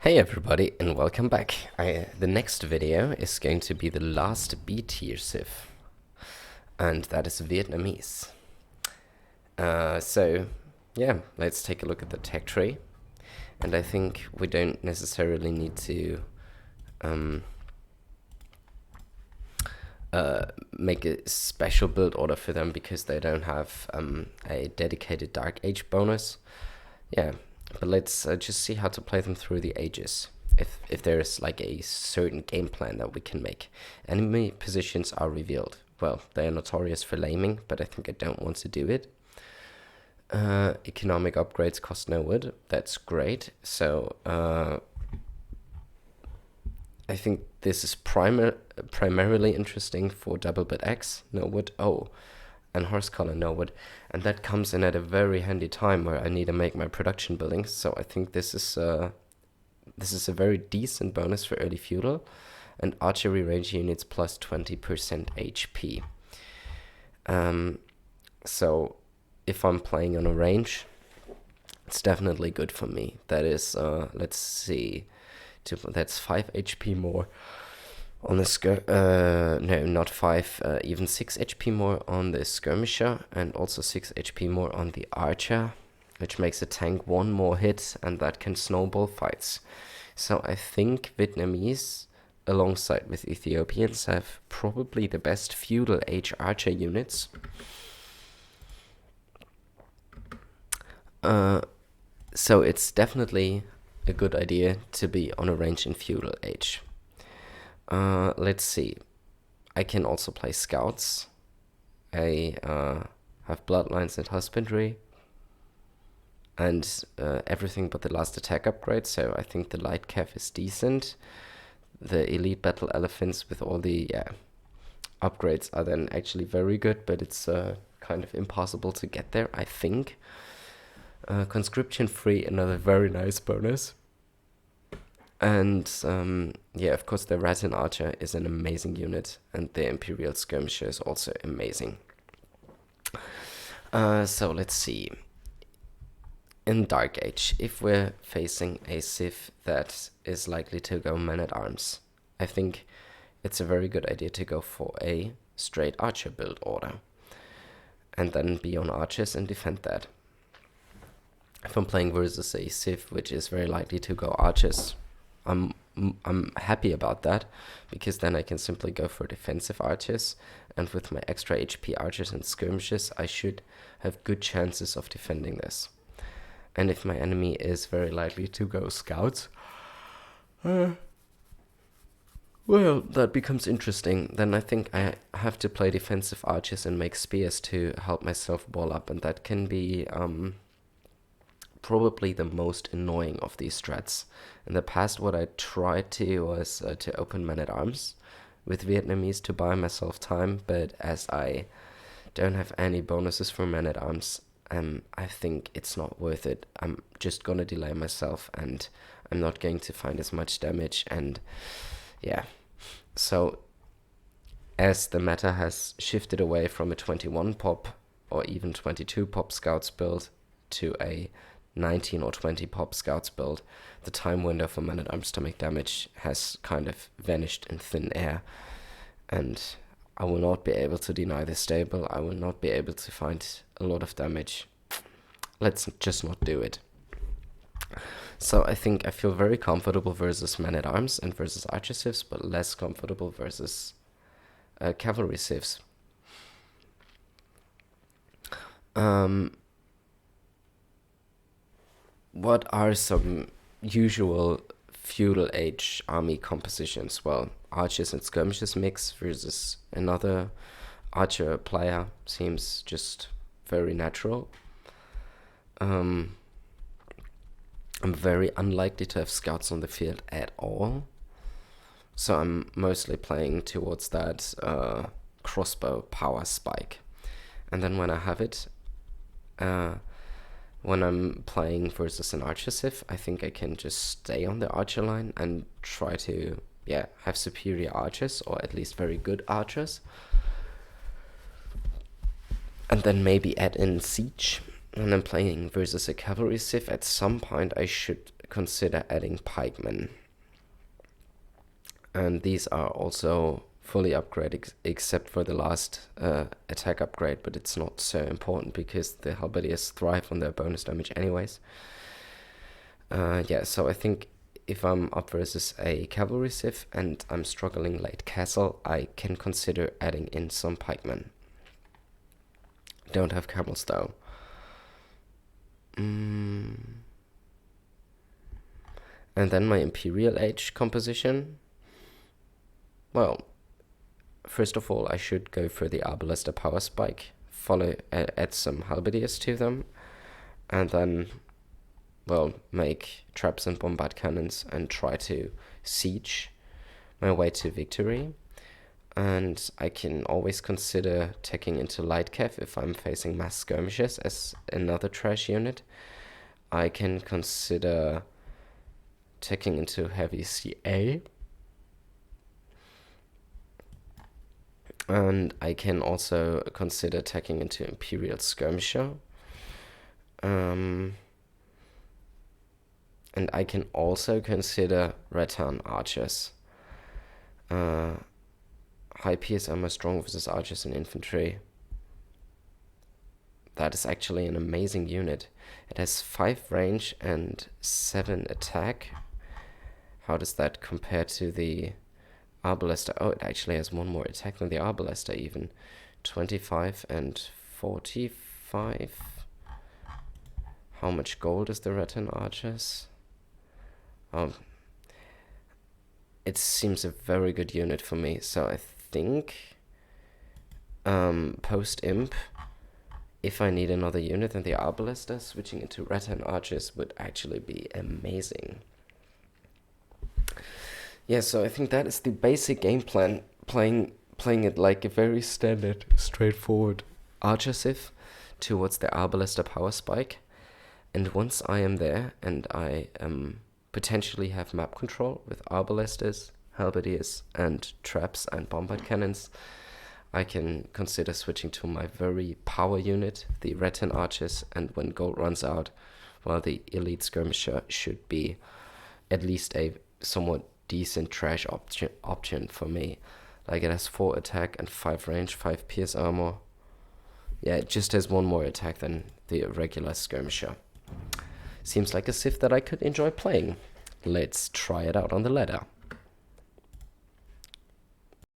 Hey everybody and welcome back. The next video is going to be the last B tier civ, and that is Vietnamese. So yeah, let's take a look at the tech tree, and I think we don't necessarily need to make a special build order for them because they don't have a dedicated Dark Age bonus. Yeah, but let's just see how to play them through the ages. If there is like a certain game plan that we can make. Enemy positions are revealed. Well, they are notorious for laming, but I think I don't want to do it. Economic upgrades cost no wood. That's great. So I think this is primarily interesting for double bit X, no wood. Oh, and horse collar no wood, and that comes in at a very handy time where I need to make my production buildings. So I think this is a very decent bonus for early feudal, and archery range units plus 20% HP. So if I'm playing on a range, it's definitely good for me. That is, let's see, that's 5 HP more on the no, not 5, even 6 HP more on the skirmisher, and also 6 HP more on the archer, which makes a tank one more hit, and that can snowball fights. So I think Vietnamese, alongside with Ethiopians, have probably the best feudal age archer units. So it's definitely a good idea to be on a range in feudal age. Let's see. I can also play scouts. I have bloodlines and husbandry, and everything but the last attack upgrade. So I think the light cav is decent. The elite battle elephants with all the upgrades are then actually very good, but it's kind of impossible to get there, I think. Conscription free, another very nice bonus. And yeah, of course, the Rattan Archer is an amazing unit, and the Imperial Skirmisher is also amazing. So let's see. In Dark Age, if we're facing a civ that is likely to go man-at-arms, I think it's a very good idea to go for a straight archer build order, and then be on archers and defend that. If I'm playing versus a civ which is very likely to go archers, I'm happy about that, because then I can simply go for defensive archers, and with my extra HP archers and skirmishes, I should have good chances of defending this. And if my enemy is very likely to go scouts, well, that becomes interesting. Then I think I have to play defensive archers and make spears to help myself wall up, and that can be probably the most annoying of these strats. In the past, what I tried to was to open man-at-arms with Vietnamese to buy myself time, but as I don't have any bonuses for man-at-arms, I think it's not worth it. I'm just gonna delay myself, and I'm not going to find as much damage, and yeah. So as the meta has shifted away from a 21 pop or even 22 pop scouts build to a 19 or 20 pop scouts build, the time window for man-at-arms to make damage has kind of vanished in thin air, and I will not be able to deny the stable. I will not be able to find a lot of damage. Let's just not do it. So I think I feel very comfortable versus man-at-arms and versus archer civs, but less comfortable versus cavalry civs. What are some usual feudal age army compositions? Well, archers and skirmishers mix versus another archer player seems just very natural. I'm very unlikely to have scouts on the field at all, so I'm mostly playing towards that crossbow power spike. And then when I have it, when I'm playing versus an archer civ, I think I can just stay on the archer line and try to, have superior archers, or at least very good archers. And then maybe add in siege. When I'm playing versus a cavalry civ, at some point I should consider adding pikemen. And these are also fully upgraded except for the last attack upgrade, but it's not so important because the halberdiers thrive on their bonus damage anyways. Yeah, so I think if I'm up versus a cavalry civ and I'm struggling late castle, I can consider adding in some pikemen. Don't have camels though. And then my Imperial Age composition. Well, first of all, I should go for the Arbalester Power Spike, add some halberdiers to them, and then, well, make traps and bombard cannons and try to siege my way to victory. And I can always consider taking into light cav if I'm facing mass skirmishes as another trash unit. I can consider taking into heavy CA. And I can also consider taking into Imperial Skirmisher. And I can also consider Rattan Archers. High PS armor, strong versus archers and infantry. That is actually an amazing unit. It has 5 range and 7 attack. How does that compare to the Arbalester? Oh, it actually has 1 more attack than the Arbalester even. 25 and 45. How much gold is the Rattan Archers? It seems a very good unit for me, so I think post-imp, if I need another unit than the Arbalester, switching into Rattan Archers would actually be amazing. Yeah, so I think that is the basic game plan, playing it like a very standard, straightforward Archer civ towards the Arbalester Power Spike. And once I am there and I potentially have map control with Arbalesters, halberdiers, and traps and bombard cannons, I can consider switching to my very power unit, the Rattan Archers, and when gold runs out, well, the Elite Skirmisher should be at least a somewhat decent trash option for me. Like, it has 4 attack and 5 range, 5 pierce armor. Yeah, it just has 1 more attack than the regular Skirmisher. Seems like a civ that I could enjoy playing. Let's try it out on the ladder.